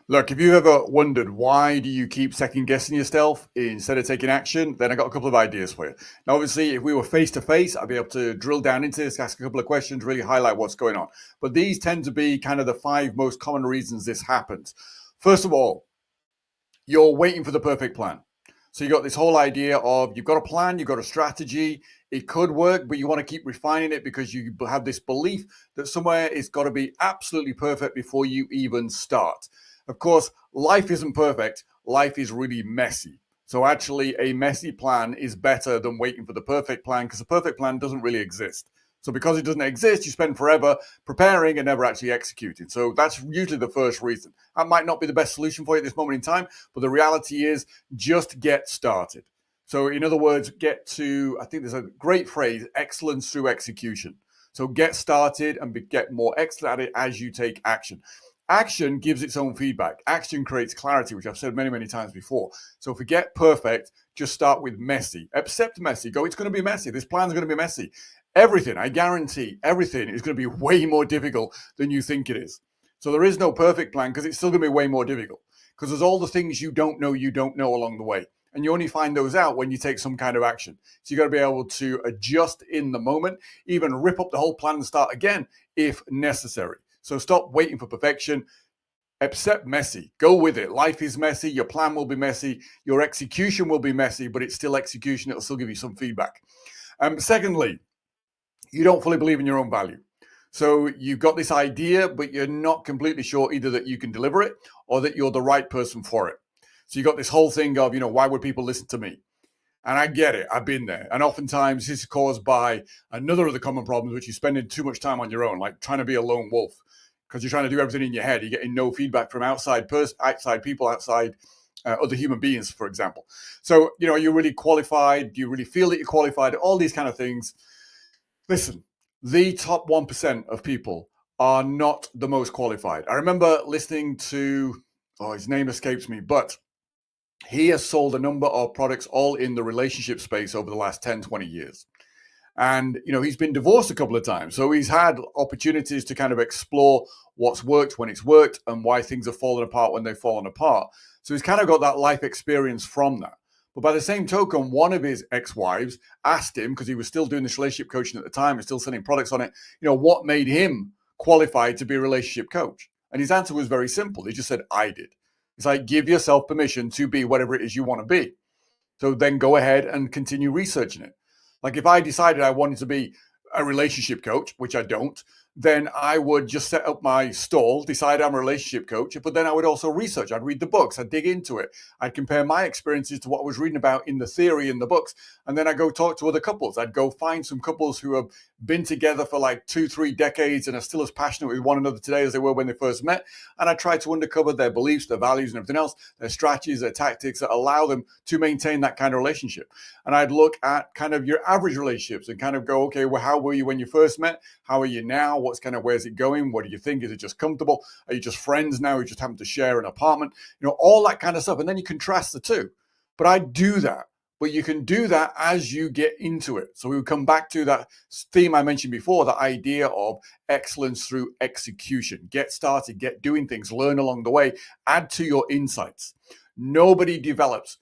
Look, if you ever wondered why do you keep second guessing yourself instead of taking action, then I got a couple of ideas for you. Now, obviously, if we were face to face, I'd be able to drill down into this, ask a couple of questions, really highlight what's going on. But these tend to be kind of the five most common reasons this happens. First of all, you're waiting for the perfect plan. So you got this whole idea of you've got a plan, you've got a strategy. It could work, but you want to keep refining it because you have this belief that somewhere it's got to be absolutely perfect before you even start. Of course, life isn't perfect. Life is really messy. So actually, a messy plan is better than waiting for the perfect plan because the perfect plan doesn't really exist. So because it doesn't exist, you spend forever preparing and never actually executing. So that's usually the first reason. That might not be the best solution for you at this moment in time, but the reality is just get started. So in other words, I think there's a great phrase, excellence through execution. So get started and get more excellent at it as you take action. Action gives its own feedback. Action creates clarity, which I've said many, many times before. So forget perfect, just start with messy. Accept messy. Go, it's going to be messy. This plan's going to be messy. Everything, I guarantee, everything is going to be way more difficult than you think it is. So there is no perfect plan because it's still going to be way more difficult because there's all the things you don't know along the way. And you only find those out when you take some kind of action. So you got to be able to adjust in the moment, even rip up the whole plan and start again if necessary. So stop waiting for perfection. Accept messy. Go with it. Life is messy. Your plan will be messy. Your execution will be messy, but it's still execution. It'll still give you some feedback. Secondly, you don't fully believe in your own value. So you've got this idea, but you're not completely sure either that you can deliver it or that you're the right person for it. So you got this whole thing of, why would people listen to me? And I get it. I've been there. And oftentimes this is caused by another of the common problems, which is spending too much time on your own, like trying to be a lone wolf because you're trying to do everything in your head. You're getting no feedback from outside people, outside other human beings, for example. So, are you really qualified? Do you really feel that you're qualified? All these kind of things. Listen, the top 1% of people are not the most qualified. I remember listening to, his name escapes me, but he has sold a number of products all in the relationship space over the last 10, 20 years. And, he's been divorced a couple of times. So he's had opportunities to kind of explore what's worked when it's worked and why things have fallen apart when they've fallen apart. So he's kind of got that life experience from that. But by the same token, one of his ex-wives asked him, because he was still doing this relationship coaching at the time and still selling products on it, what made him qualified to be a relationship coach? And his answer was very simple. He just said, I did. It's like, give yourself permission to be whatever it is you want to be. So then go ahead and continue researching it. Like if I decided I wanted to be a relationship coach, which I don't, then I would just set up my stall, decide I'm a relationship coach, but then I would also research. I'd read the books, I'd dig into it. I'd compare my experiences to what I was reading about in the theory in the books. And then I'd go talk to other couples. I'd go find some couples who have been together for like 2-3 decades and are still as passionate with one another today as they were when they first met. And I try to uncover their beliefs, their values and everything else, their strategies, their tactics that allow them to maintain that kind of relationship. And I'd look at kind of your average relationships and kind of go, okay, well, how were you when you first met? How are you now? Where's it going? What do you think? Is it just comfortable? Are you just friends now? You just happen to share an apartment? All that kind of stuff. And then you contrast the two. But I do that. But you can do that as you get into it. So we would come back to that theme I mentioned before, the idea of excellence through execution. Get started, get doing things, learn along the way, add to your insights. Nobody develops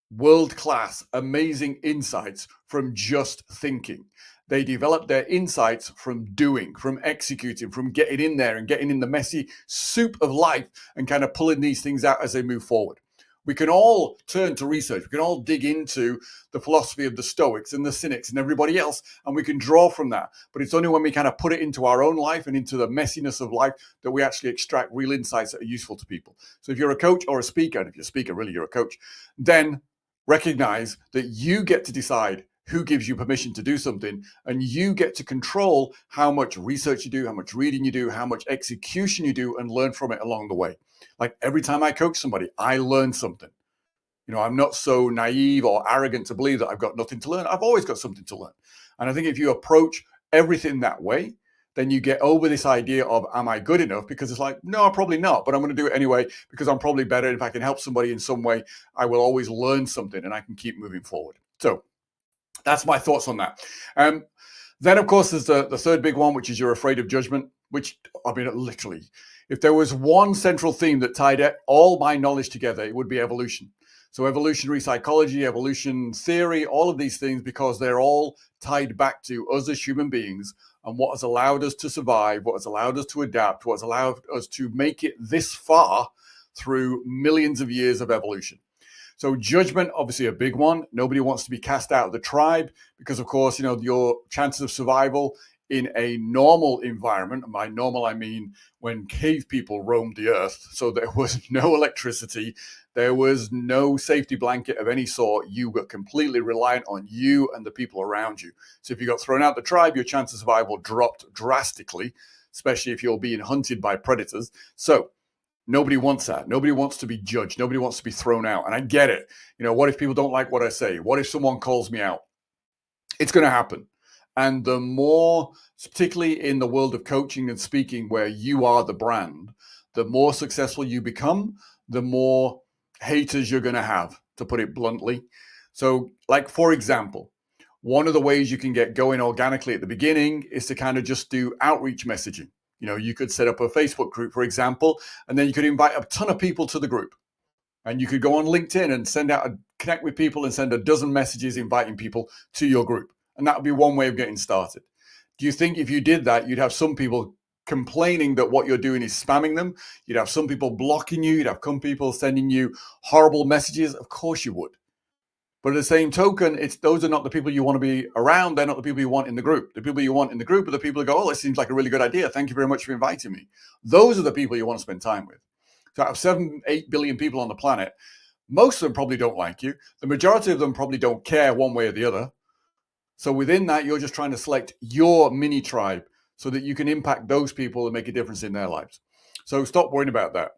world-class, amazing insights from just thinking. They develop their insights from doing, from executing, from getting in there and getting in the messy soup of life and kind of pulling these things out as they move forward. We can all turn to research. We can all dig into the philosophy of the Stoics and the Cynics and everybody else, and we can draw from that. But it's only when we kind of put it into our own life and into the messiness of life that we actually extract real insights that are useful to people. So if you're a coach or a speaker, and if you're a speaker, really, you're a coach, then recognize that you get to decide who gives you permission to do something, and you get to control how much research you do, how much reading you do, how much execution you do, and learn from it along the way. Like every time I coach somebody, I learn something. I'm not so naive or arrogant to believe that I've got nothing to learn. I've always got something to learn. And I think if you approach everything that way, then you get over this idea of, am I good enough? Because it's like, no, I'm probably not, but I'm going to do it anyway because I'm probably better. If I can help somebody in some way, I will always learn something and I can keep moving forward. So that's my thoughts on that. Then, of course, there's the third big one, which is you're afraid of judgment. which, I mean, literally, if there was one central theme that tied all my knowledge together, it would be evolution. So evolutionary psychology, evolution theory, all of these things, because they're all tied back to us as human beings and what has allowed us to survive, what has allowed us to adapt, what has allowed us to make it this far through millions of years of evolution. So judgment, obviously a big one. Nobody wants to be cast out of the tribe because, of course, your chances of survival in a normal environment, and by normal I mean when cave people roamed the earth, so there was no electricity, there was no safety blanket of any sort. You were completely reliant on you and the people around you. So if you got thrown out the tribe, your chance of survival dropped drastically, especially if you're being hunted by predators. So nobody wants that. Nobody wants to be judged. Nobody wants to be thrown out. And I get it. What if people don't like what I say? What if someone calls me out? It's going to happen. And the more, particularly in the world of coaching and speaking, where you are the brand, the more successful you become, the more haters you're going to have, to put it bluntly. So, like, for example, one of the ways you can get going organically at the beginning is to kind of just do outreach messaging. You could set up a Facebook group, for example, and then you could invite a ton of people to the group. And you could go on LinkedIn and connect with people and send a dozen messages inviting people to your group. And that would be one way of getting started. Do you think if you did that, you'd have some people complaining that what you're doing is spamming them? You'd have some people blocking you. You'd have some people sending you horrible messages. Of course you would. But at the same token, those are not the people you want to be around. They're not the people you want in the group. The people you want in the group are the people who go, oh, this seems like a really good idea. Thank you very much for inviting me. Those are the people you want to spend time with. So out of 7-8 billion people on the planet, most of them probably don't like you. The majority of them probably don't care one way or the other. So within that, you're just trying to select your mini tribe so that you can impact those people and make a difference in their lives. So stop worrying about that.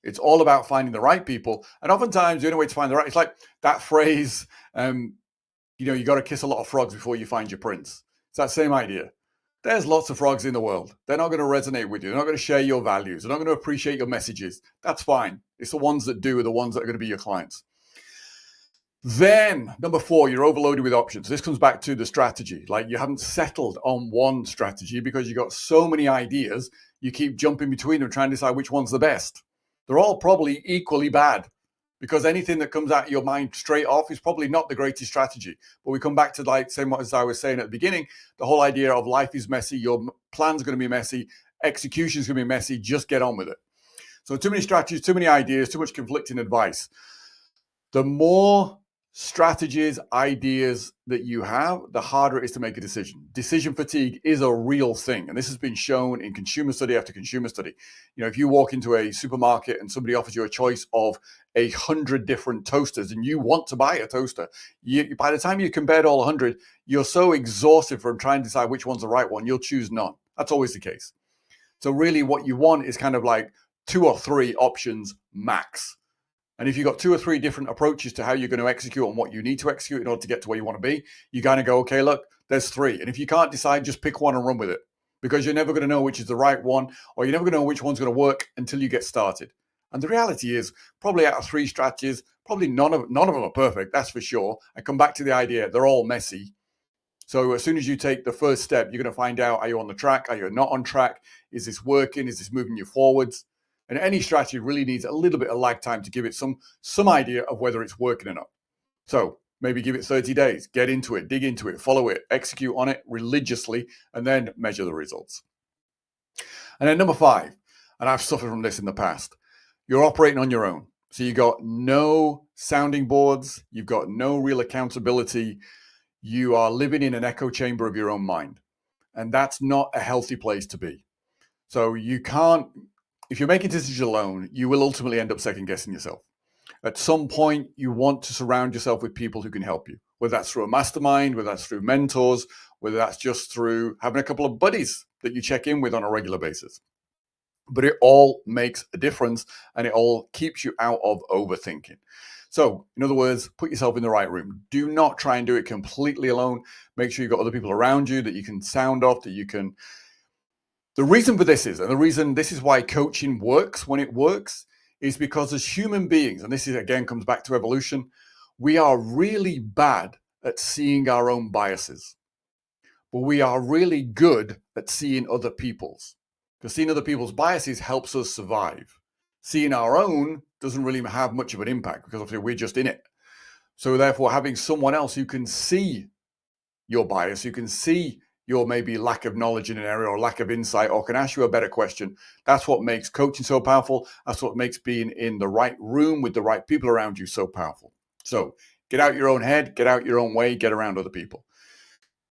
It's all about finding the right people. And oftentimes the only way to find the right, it's like that phrase, you got to kiss a lot of frogs before you find your prince. It's that same idea. There's lots of frogs in the world. They're not going to resonate with you. They're not going to share your values. They're not going to appreciate your messages. That's fine. It's the ones that do are the ones that are going to be your clients. Then, number 4, you're overloaded with options. This comes back to the strategy. Like, you haven't settled on one strategy because you've got so many ideas. You keep jumping between them, trying to decide which one's the best. They're all probably equally bad, because anything that comes out of your mind straight off is probably not the greatest strategy. But we come back to, same as I was saying at the beginning, the whole idea of life is messy. Your plan's going to be messy. Execution is going to be messy. Just get on with it. So too many strategies, too many ideas, too much conflicting advice. The more strategies, ideas that you have, the harder it is to make a decision. Decision fatigue is a real thing. And this has been shown in consumer study after consumer study. If you walk into a supermarket and somebody offers you a choice of 100 different toasters and you want to buy a toaster, by the time you compared all 100, you're so exhausted from trying to decide which one's the right one, you'll choose none. That's always the case. So really what you want is kind of like 2 or 3 options max. And if you've got 2 or 3 different approaches to how you're going to execute on what you need to execute in order to get to where you want to be, you kind of go, okay, look, there's 3. And if you can't decide, just pick one and run with it, because you're never going to know which is the right one, or you're never going to know which one's going to work until you get started. And the reality is, probably out of 3 strategies, probably none of them are perfect, that's for sure. I come back to the idea, they're all messy. So as soon as you take the first step, you're going to find out, are you on the track? Are you not on track? Is this working? Is this moving you forwards? And any strategy really needs a little bit of lag time to give it some idea of whether it's working or not. So maybe give it 30 days, get into it, dig into it, follow it, execute on it religiously, and then measure the results. And then number 5, and I've suffered from this in the past, you're operating on your own. So you got no sounding boards, you've got no real accountability, you are living in an echo chamber of your own mind. And that's not a healthy place to be. So you can't, if you're making decisions alone, you will ultimately end up second guessing yourself. At some point, you want to surround yourself with people who can help you, whether that's through a mastermind, whether that's through mentors, whether that's just through having a couple of buddies that you check in with on a regular basis. But it all makes a difference, and it all keeps you out of overthinking. So, in other words, put yourself in the right room. Do not try and do it completely alone. Make sure you've got other people around you that you can sound off, that you can. The reason for this is, and the reason this is why coaching works when it works, is because as human beings, and this is again comes back to evolution, we are really bad at seeing our own biases, but we are really good at seeing other people's. Because seeing other people's biases helps us survive. Seeing our own doesn't really have much of an impact because obviously we're just in it. So therefore, having someone else who can see your bias, who can see your maybe lack of knowledge in an area or lack of insight, or can ask you a better question, that's what makes coaching so powerful. That's what makes being in the right room with the right people around you so powerful. So get out your own head, get out your own way, get around other people.